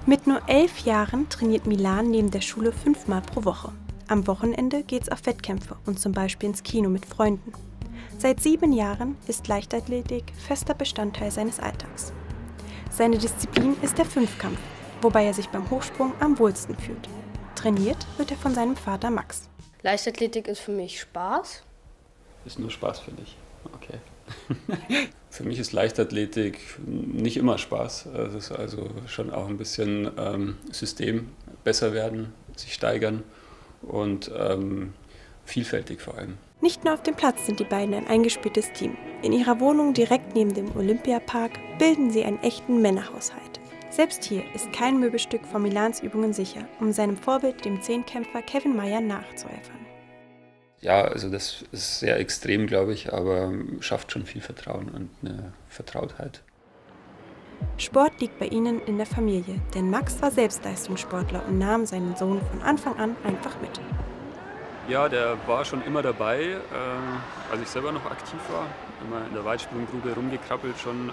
Mit nur 11 Jahren trainiert Milan neben der Schule 5-mal pro Woche. Am Wochenende geht's auf Wettkämpfe und zum Beispiel ins Kino mit Freunden. Seit 7 Jahren ist Leichtathletik fester Bestandteil seines Alltags. Seine Disziplin ist der Fünfkampf, wobei er sich beim Hochsprung am wohlsten fühlt. Trainiert wird er von seinem Vater Max. Leichtathletik ist für mich Spaß. Ist nur Spaß für dich? Okay. Für mich ist Leichtathletik nicht immer Spaß. Es ist also schon auch ein bisschen System, besser werden, sich steigern und vielfältig vor allem. Nicht nur auf dem Platz sind die beiden ein eingespieltes Team. In ihrer Wohnung direkt neben dem Olympiapark bilden sie einen echten Männerhaushalt. Selbst hier ist kein Möbelstück von Milans Übungen sicher, um seinem Vorbild, dem Zehnkämpfer Kevin Mayer, nachzueifern. Ja, also das ist sehr extrem, glaube ich, aber schafft schon viel Vertrauen und eine Vertrautheit. Sport liegt bei ihnen in der Familie, denn Max war selbst Leistungssportler und nahm seinen Sohn von Anfang an einfach mit. Ja, der war schon immer dabei, als ich selber noch aktiv war. Immer in der Weitsprunggrube rumgekrabbelt schon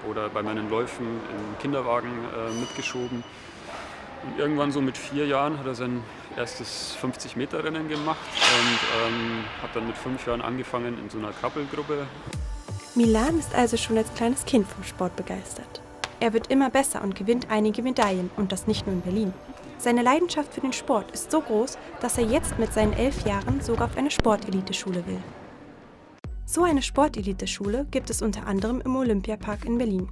oder bei meinen Läufen im Kinderwagen mitgeschoben. Und irgendwann so mit 4 Jahren hat er sein erstes 50-Meter-Rennen gemacht und hat dann mit 5 Jahren angefangen in so einer Krabbelgruppe. Milan ist also schon als kleines Kind vom Sport begeistert. Er wird immer besser und gewinnt einige Medaillen und das nicht nur in Berlin. Seine Leidenschaft für den Sport ist so groß, dass er jetzt mit seinen 11 Jahren sogar auf eine Sporteliteschule will. So eine Sporteliteschule gibt es unter anderem im Olympiapark in Berlin.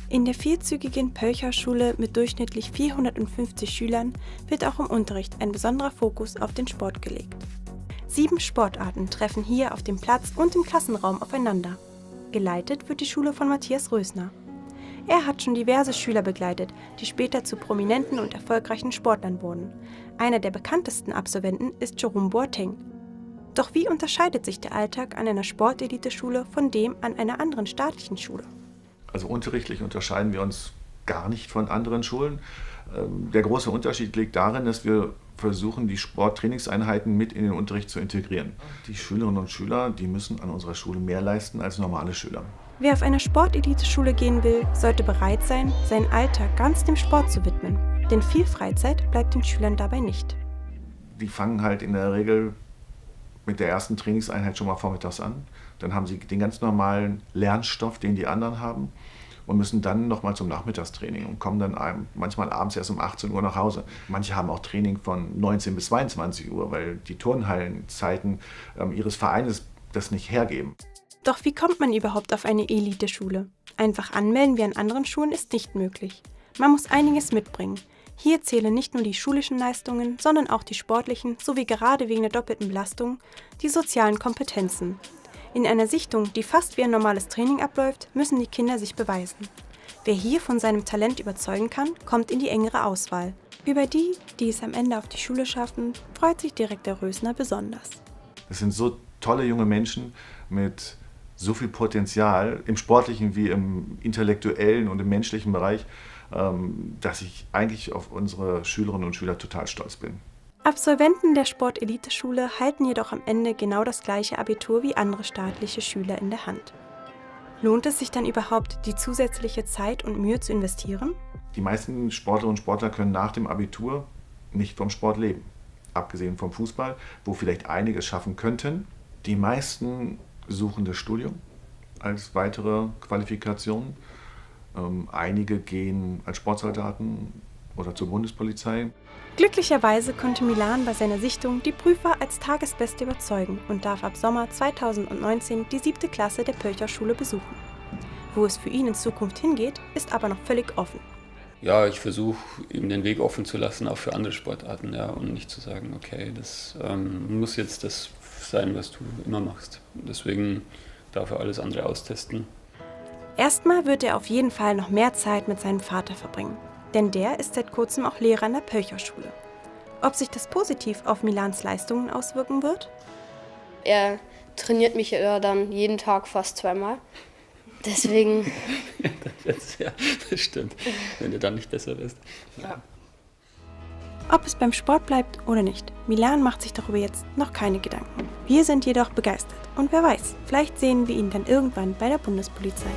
In der vierzügigen Pölcher-Schule mit durchschnittlich 450 Schülern wird auch im Unterricht ein besonderer Fokus auf den Sport gelegt. 7 Sportarten treffen hier auf dem Platz und im Klassenraum aufeinander. Geleitet wird die Schule von Matthias Rösner. Er hat schon diverse Schüler begleitet, die später zu prominenten und erfolgreichen Sportlern wurden. Einer der bekanntesten Absolventen ist Jerome Boateng. Doch wie unterscheidet sich der Alltag an einer Sporteliteschule von dem an einer anderen staatlichen Schule? Also unterrichtlich unterscheiden wir uns gar nicht von anderen Schulen. Der große Unterschied liegt darin, dass wir versuchen, die Sporttrainingseinheiten mit in den Unterricht zu integrieren. Die Schülerinnen und Schüler, die müssen an unserer Schule mehr leisten als normale Schüler. Wer auf eine Sporteliteschule gehen will, sollte bereit sein, seinen Alltag ganz dem Sport zu widmen. Denn viel Freizeit bleibt den Schülern dabei nicht. Die fangen halt in der Regel mit der ersten Trainingseinheit schon mal vormittags an. Dann haben sie den ganz normalen Lernstoff, den die anderen haben, und müssen dann nochmal zum Nachmittagstraining und kommen dann manchmal abends erst um 18 Uhr nach Hause. Manche haben auch Training von 19 bis 22 Uhr, weil die Turnhallenzeiten ihres Vereines das nicht hergeben. Doch wie kommt man überhaupt auf eine Eliteschule? Einfach anmelden wie an anderen Schulen ist nicht möglich. Man muss einiges mitbringen. Hier zählen nicht nur die schulischen Leistungen, sondern auch die sportlichen sowie gerade wegen der doppelten Belastung die sozialen Kompetenzen. In einer Sichtung, die fast wie ein normales Training abläuft, müssen die Kinder sich beweisen. Wer hier von seinem Talent überzeugen kann, kommt in die engere Auswahl. Über die, die es am Ende auf die Schule schaffen, freut sich Direktor Rösner besonders. Es sind so tolle junge Menschen mit so viel Potenzial im sportlichen wie im intellektuellen und im menschlichen Bereich, dass ich eigentlich auf unsere Schülerinnen und Schüler total stolz bin. Absolventen der Sporteliteschule halten jedoch am Ende genau das gleiche Abitur wie andere staatliche Schüler in der Hand. Lohnt es sich dann überhaupt, die zusätzliche Zeit und Mühe zu investieren? Die meisten Sportlerinnen und Sportler können nach dem Abitur nicht vom Sport leben. Abgesehen vom Fußball, wo vielleicht einige es schaffen könnten. Die meisten suchen das Studium als weitere Qualifikation. Einige gehen als Sportsoldaten oder zur Bundespolizei. Glücklicherweise konnte Milan bei seiner Sichtung die Prüfer als Tagesbeste überzeugen und darf ab Sommer 2019 die 7. Klasse der Pölcher-Schule besuchen. Wo es für ihn in Zukunft hingeht, ist aber noch völlig offen. Ja, ich versuche ihm den Weg offen zu lassen, auch für andere Sportarten, ja, und nicht zu sagen, okay, das muss jetzt das sein, was du immer machst. Deswegen darf er alles andere austesten. Erstmal wird er auf jeden Fall noch mehr Zeit mit seinem Vater verbringen, denn der ist seit kurzem auch Lehrer an der Pölcher-Schule. Ob sich das positiv auf Milans Leistungen auswirken wird? Er trainiert mich ja dann jeden Tag fast 2-mal. Deswegen. Ja, das stimmt, wenn du dann nicht besser wirst. Ja. Ob es beim Sport bleibt oder nicht, Milan macht sich darüber jetzt noch keine Gedanken. Wir sind jedoch begeistert und wer weiß, vielleicht sehen wir ihn dann irgendwann bei der Bundespolizei.